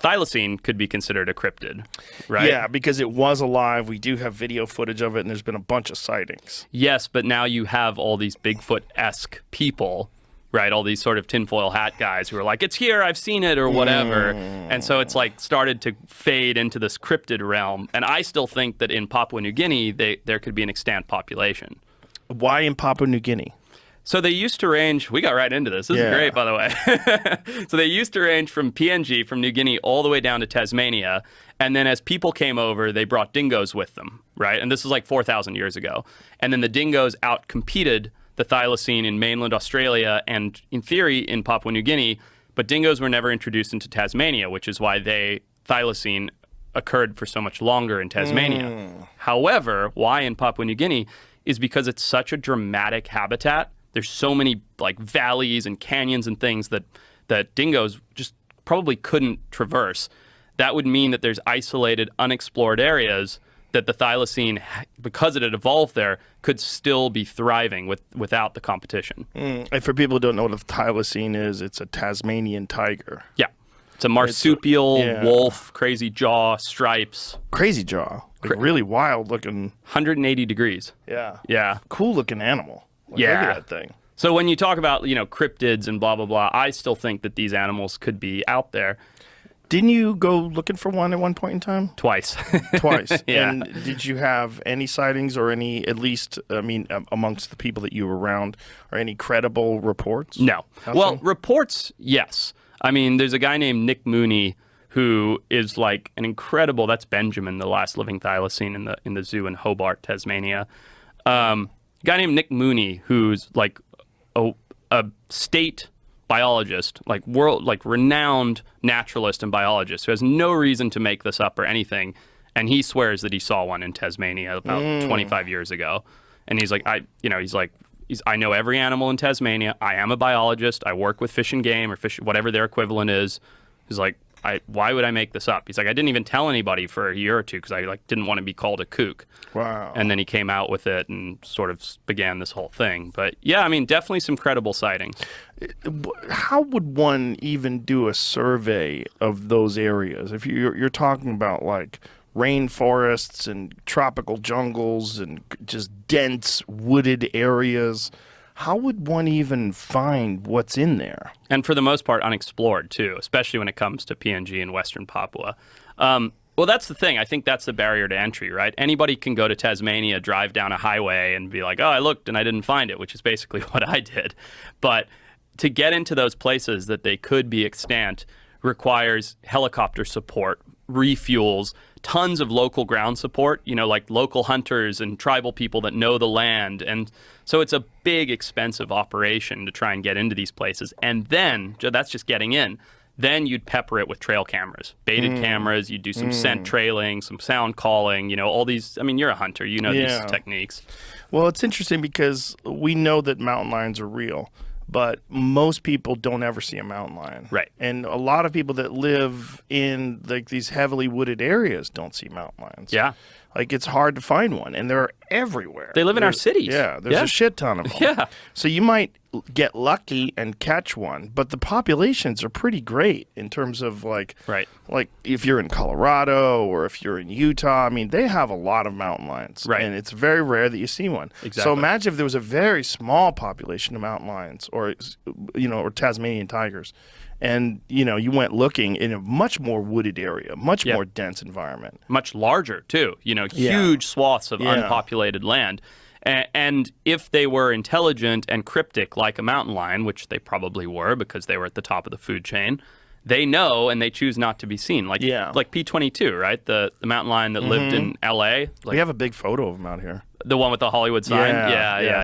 Thylacine could be considered a cryptid, right? Yeah, because it was alive. We do have video footage of it, and there's been a bunch of sightings. Yes, but now you have all these Bigfoot-esque people, right? All these sort of tinfoil hat guys who are like, it's here, I've seen it, or whatever. And so it's like started to fade into this cryptid realm. And I still think that in Papua New Guinea, there could be an extant population. Why in Papua New Guinea? So they used to range, we got right into this. This is great, by the way. So they used to range from PNG, from New Guinea, all the way down to Tasmania. And then as people came over, they brought dingoes with them, right? And this is like 4,000 years ago. And then the dingoes outcompeted the thylacine in mainland Australia and, in theory, in Papua New Guinea. But dingoes were never introduced into Tasmania, which is why thylacine occurred for so much longer in Tasmania. However, why in Papua New Guinea is because it's such a dramatic habitat. There's so many like valleys and canyons and things that dingoes just probably couldn't traverse. That would mean that there's isolated, unexplored areas that the thylacine, because it had evolved there, could still be thriving without the competition. And for people who don't know what a thylacine is, it's a Tasmanian tiger. Yeah. It's a marsupial, wolf, crazy jaw, stripes. Crazy jaw. Like really wild looking. 180 degrees. Yeah. Yeah. Cool looking animal. Like, look at that thing. So when you talk about, cryptids and blah, blah, blah, I still think that these animals could be out there. Didn't you go looking for one at one point in time? Twice. Twice. Yeah. And did you have any sightings or any, at least, amongst the people that you were around, or any credible reports? No. Well, reports, yes. I mean, there's a guy named Nick Mooney who is like an incredible, that's Benjamin, the last living thylacine in the zoo in Hobart, Tasmania. Guy named Nick Mooney, who's like a state biologist, like renowned naturalist and biologist, who has no reason to make this up or anything, and he swears that he saw one in Tasmania about 25 years ago. And he's like, I know every animal in Tasmania. I am a biologist. I work with Fish and Game or fish, whatever their equivalent is. He's like, why would I make this up? He's like, I didn't even tell anybody for a year or two because I didn't want to be called a kook. Wow. And then he came out with it and sort of began this whole thing. But yeah, I mean, definitely some credible sightings. How would one even do a survey of those areas? If you're talking about like rainforests and tropical jungles and just dense wooded areas, how would one even find what's in there? And for the most part, unexplored, too, especially when it comes to PNG and Western Papua. Well, that's the thing. I think that's the barrier to entry, right? Anybody can go to Tasmania, drive down a highway, and be like, oh, I looked and I didn't find it, which is basically what I did. But to get into those places that they could be extant requires helicopter support, refuels, tons of local ground support, like local hunters and tribal people that know the land. And so it's a big, expensive operation to try and get into these places. And then, that's just getting in. Then you'd pepper it with trail cameras, baited cameras. You'd do some scent trailing, some sound calling, all these. I mean, you're a hunter. You know these techniques. Well, it's interesting because we know that mountain lions are real, but most people don't ever see a mountain lion. Right. And a lot of people that live in like these heavily wooded areas don't see mountain lions. Yeah. Like, it's hard to find one, and they're everywhere. They live in our cities. Yeah, there's a shit ton of them. Yeah. So you might get lucky and catch one, but the populations are pretty great in terms of, like if you're in Colorado or if you're in Utah, I mean, they have a lot of mountain lions. Right. And it's very rare that you see one. Exactly. So imagine if there was a very small population of mountain lions or Tasmanian tigers. And, you went looking in a much more wooded area, much more dense environment. Much larger, too. Huge swaths of unpopulated land. And if they were intelligent and cryptic like a mountain lion, which they probably were because they were at the top of the food chain, they know and they choose not to be seen. Like P-22, right? The mountain lion that lived in L.A. We have a big photo of him out here. The one with the Hollywood sign? Yeah.